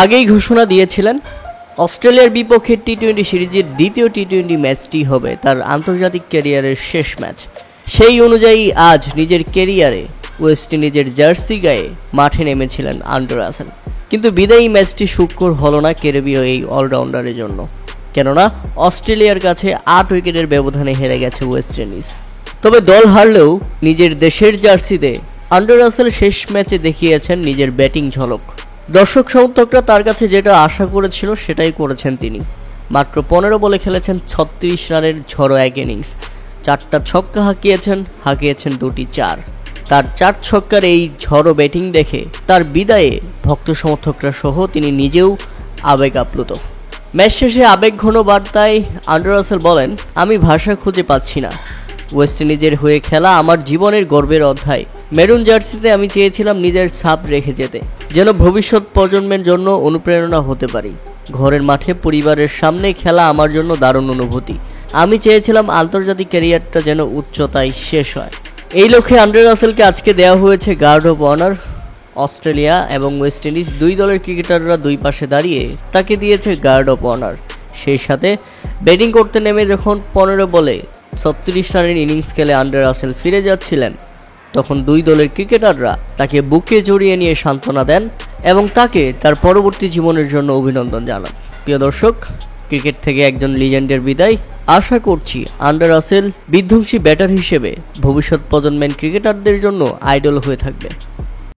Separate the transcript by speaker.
Speaker 1: আগেই ঘোষণা দিয়েছিলেন অস্ট্রেলিয়ার বিপক্ষে টি-20 সিরিজের দ্বিতীয় টি-20 ম্যাচটি হবে তার আন্তর্জাতিক ক্যারিয়ারের শেষ ম্যাচ। সেই অনুযায়ী আজ নিজের ক্যারিয়ারে ওয়েস্ট ইন্ডিজের জার্সি গায়ে মাঠে নেমেছিলেন আন্ডার রাসেল। কিন্তু বিদায়ী ম্যাচটি সুখকর হলো না ক্যারিবীয় এই অলরাউন্ডারের জন্য, কেননা অস্ট্রেলিয়ার কাছে 8 উইকেটের ব্যবধানে হেরে গেছে ওয়েস্ট ইন্ডিজ। তবে দল হারলেও নিজের দেশের জার্সিতে আন্ডার রাসেল শেষ ম্যাচে দেখিয়েছেন নিজের ব্যাটিং ঝলক। দর্শক সমর্থকরা তার কাছে যেটা আশা করেছিল সেটাই করেছেন তিনি। মাত্র 15 বলে খেলেছেন 36 রানের ঝড়ো এক ইনিংস, 4টা ছক্কা হাঁকিয়েছেন 2টি 4। তার 4 ছক্কার এই ঝড়ো ব্যাটিং দেখে তার বিদায়ে ভক্ত সমর্থকরা সহ তিনি নিজেও আবেগ আপ্লুত। ম্যাচ শেষে আবেগঘন বার্তায় আন্ডার রাসেল বলেন, আমি ভাষা খুঁজে পাচ্ছি না। ওয়েস্ট ইন্ডিজের হয়ে খেলা আমার জীবনের গর্বের অধ্যায়। মেরুন জার্সিতে আমি চেয়েছিলাম নিজের ছাপ রেখে যেতে, যেন ভবিষ্যৎ প্রজন্মের জন্য অনুপ্রেরণা হতে পারি। ঘরের মাঠে পরিবারের সামনে খেলা আমার জন্য দারুণ অনুভূতি। আমি চেয়েছিলাম আন্তর্জাতিক ক্যারিয়ারটা যেন উচ্চতায় শেষ হয়। এই লক্ষ্যে আন্ডার রাসেলকে আজকে দেওয়া হয়েছে গার্ড অফ অনার। অস্ট্রেলিয়া এবং ওয়েস্ট ইন্ডিজ দুই দলের ক্রিকেটাররা দুই পাশে দাঁড়িয়ে তাকে দিয়েছে গার্ড অফ অনার। সেই সাথে ব্যাটিং করতে নেমে যখন 15 বলে 36 রানের ইনিংস খেলে আন্ডার রাসেল ফিরে যাচ্ছিলেন, তখন দুই দলের ক্রিকেটাররা তাকে বুকে জড়িয়ে নিয়ে সান্ত্বনা দেন এবং তাকে তার পরবর্তী জীবনের জন্য অভিনন্দন জানান। প্রিয় দর্শক, ক্রিকেট থেকে একজন লিজেন্ডের বিদায়। আশা করছি আন্ডার রাসেল বিধ্বংসী ব্যাটার হিসেবে ভবিষ্যৎ প্রজন্মের ক্রিকেটারদের জন্য আইডল হয়ে থাকবে।